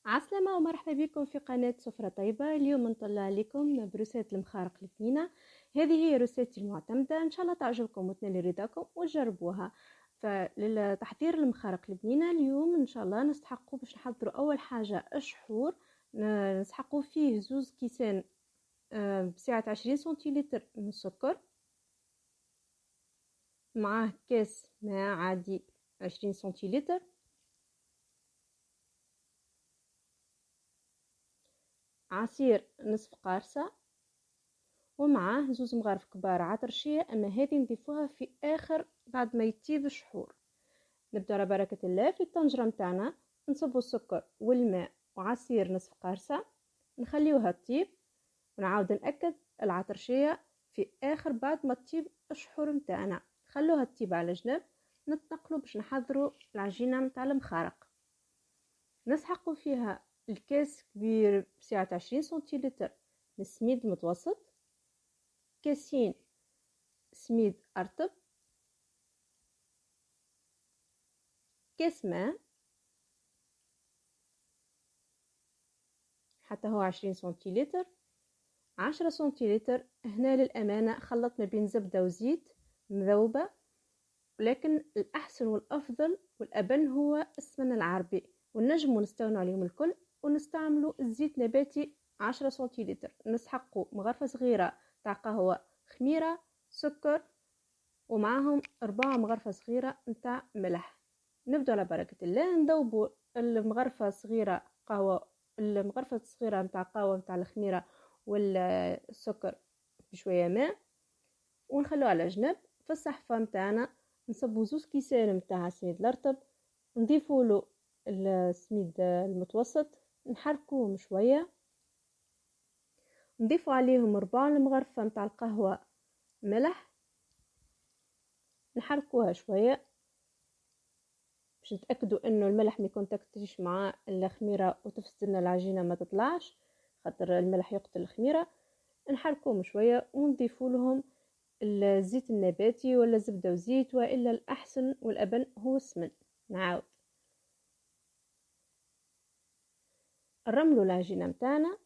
عسلامة ومرحبا بكم في قناة سفرة طيبة. اليوم نطلع لكم بروسات المخارق البنينة. هذه هي روساتي المعتمدة، إن شاء الله تعجبكم وتنال رضاكم وتجربوها. فللتحضير المخارق البنينة اليوم إن شاء الله نستحقوا باش نحضروا أول حاجة الشحور. نسحقوا فيه 2 كيسان بسعة 20 سنتيلتر من السكر، معاه كاس ماء عادي 20 سنتيلتر، عصير نصف قارصة، ومعاه 2 مغارف كبار عطرشية، أما هذه نضيفوها في آخر بعد ما يطيب الشحور. نبدأ على بركة الله. في الطنجرة متاعنا نصبوا السكر والماء وعصير نصف قارصة، نخليوها تطيب، ونعاود نأكد العطرشية في آخر بعد ما تطيب الشحور متاعنا. خلوها تطيب على جنب. نتنقلوا باش نحضروا العجينة متاع المخارق. نسحقوا فيها الكاس كبير بسعة 20 سنتيلتر من السميد المتوسط، كاسين سميد أرطب، كاس ماء حتى هو 20 سنتيلتر، 10 سنتيلتر. هنا للأمانة خلط ما بين زبدة وزيت مذوبة، ولكن الأحسن والأفضل والأبن هو السمن العربي، ونجموا نستغنوا عليهم الكل ونستعملوا الزيت نباتي 10 سنتيلتر. نسحقوا مغرفة صغيرة تاع قهوة خميرة، سكر، ومعهم 4 مغرفة صغيرة نتاع ملح. نبدأ على بركة الله. نذوبوا المغرفة الصغيرة نتاع قهوة نتاع الخميرة والسكر بشوية ماء، ونخلوه على جنب. في الصحفة نتاعنا نصبوا 2 كيسان نتاع سميد الرطب، نضيفوا له السميد المتوسط، نحركوهم شوية، نضيفوا عليهم 4 مغرفة نتاع القهوة ملح، نحركوها شوية باش نتاكدوا انه الملح ما يكونتاكتش مع الخميره وتفسد لنا العجينه ما تطلعش، خاطر الملح يقتل الخميره. نحركوهم شويه ونضيفوا لهم الزيت النباتي ولا زبده وزيت، والا الاحسن والابن هو السمن. نعاود نرملوا العجينه متاعنا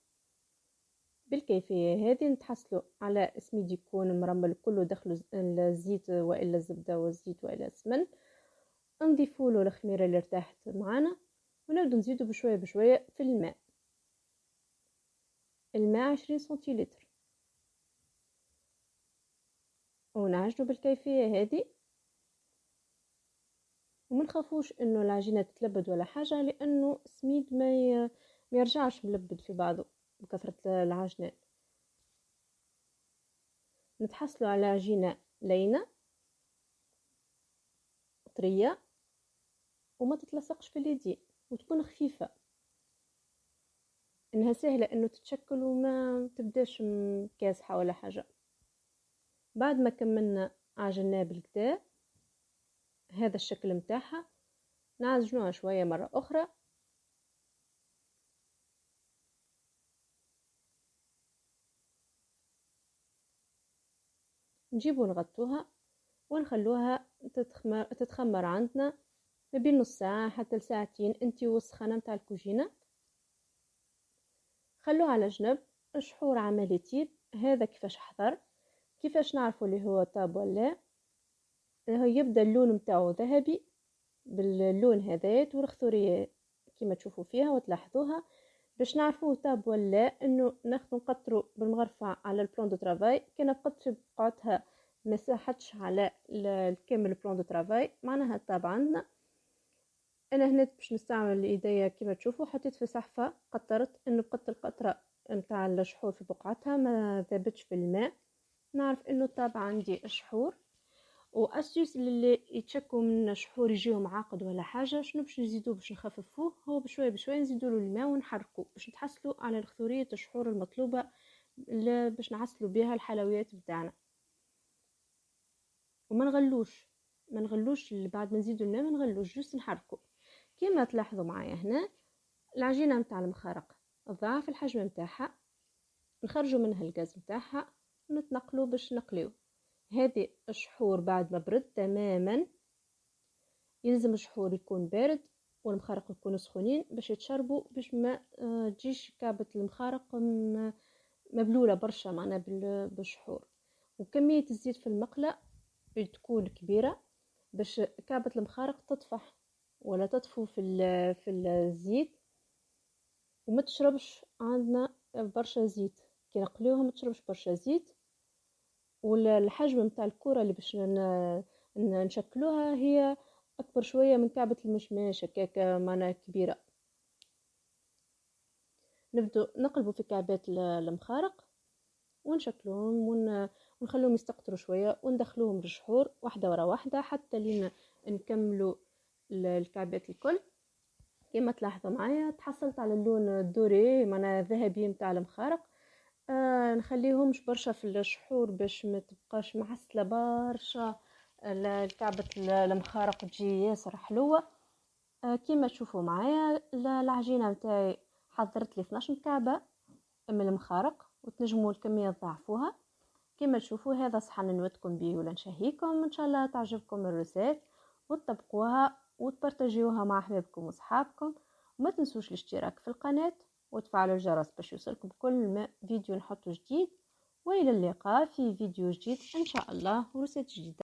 بالكيفيه هذه، نتحصلوا على سميد يكون مرمل كله دخلوا الزيت والا الزبده والزيت والا السمن. نضيفوا له الخميره اللي ارتاحت معنا، ونبدو نزيدوا بشويه بشويه في الماء 20 سنتيلتر، ونعجنوا بالكيفيه هذه. وما نخافوش انه العجينه تتلبد ولا حاجه، لانه السميد ما يرجعش ملبد في بعضه بكثره العجنان. نتحصلوا على عجينه لينه طريه وما تتلصقش في اليدين، وتكون خفيفه، انها سهله انه تتشكل وما تبداش كاسحه ولا حاجه. بعد ما كملنا عجناه بالكدا هذا الشكل متاعها، نعجنوها شويه مره اخرى. نجيبو نغطوها ونخلوها تتخمر عندنا ما بين نص ساعة حتى لساعتين، انتي والسخانة متاع الكوجينة. خلوها على جنب. الشحور عمال يطيب. هذا كيفاش حضر، كيفاش نعرفوا اللي هو طاب ولا هو يبدا اللون متاعو ذهبي باللون هذا، والخثورية كما تشوفوا فيها وتلاحظوها. باش نعرفوه طاب ولا انه ناخذ نقطروا بالمغرفة على البلون دو ترافاي، كان بقت في بقعتها ما ساحتش على الكامل البلون دو ترافاي معناها طاب عندنا. انا هنا باش نستعمل الايديا كما تشوفوا، حطيت في صحفة قطرت انه بقت القطرة نتاع الشحور في بقعتها ما ذابتش في الماء، نعرف انه طاب عندي الشحور. واسيوس اللي يتشكوا من الشحور يجيهم عاقد ولا حاجه، شنو باش نزيدوه باش نخففوه؟ هو بشويه بشويه نزيدوا له الماء ونحركوه باش نتحصلوا على الخثوريه الشحور المطلوبه باش نعسلوا بها الحلويات بتاعنا. وما نغلوش بعد ما نزيدوا الماء، ما نغلوش، جوست نحركوا. كما تلاحظوا معايا هنا العجينه نتاع المخارق ضعف الحجم نتاعها، نخرجوا منها الغاز نتاعها ونتنقلوا باش نقليو. هذه الشحور بعد ما برد تماما، يلزم الشحور يكون بارد والمخارق يكونوا سخونين باش يتشربوا، باش ما تجيش كعبة المخارق مبلولة برشا معنا بالشحور. وكمية الزيت في المقلة تكون كبيرة باش كعبة المخارق تطفح ولا تطفو في الزيت وما تشربش عندنا برشا زيت. كي نقليوها ما تشربش برشا زيت. والحجم نتاع الكرة اللي باش نشكلوها هي اكبر شويه من كعبه المشماش، هكاك معناها كبيره. نبدو نقلبوا في كعبات المخارق ونشكلوهم ونخلوهم يستقطروا شويه وندخلوهم بالشحور واحده ورا واحده حتى لين نكملوا الكعبات الكل. كما تلاحظوا معايا تحصلت على اللون الدوري معناها ذهبي نتاع المخارق. نخليهمش برشا في الشحور باش ما تبقاش معسله برشا الكعبة المخارق تجي ياسر حلوة. كما تشوفوا معايا العجينة متاعي حضرت لي 12 كعبة من المخارق وتنجموا الكمية تضاعفوها. كما تشوفوا هذا صحن نودكم بيه ولا نشهيكم، ان شاء الله تعجبكم الرسالة وتطبقوها وتبارتاجيوها مع احبابكم واصحابكم. وما تنسوش الاشتراك في القناة وتفعلوا الجرس باش يوصلكم كل ما فيديو نحطه جديد. والى اللقاء في فيديو جديد ان شاء الله ورسالة جديدة.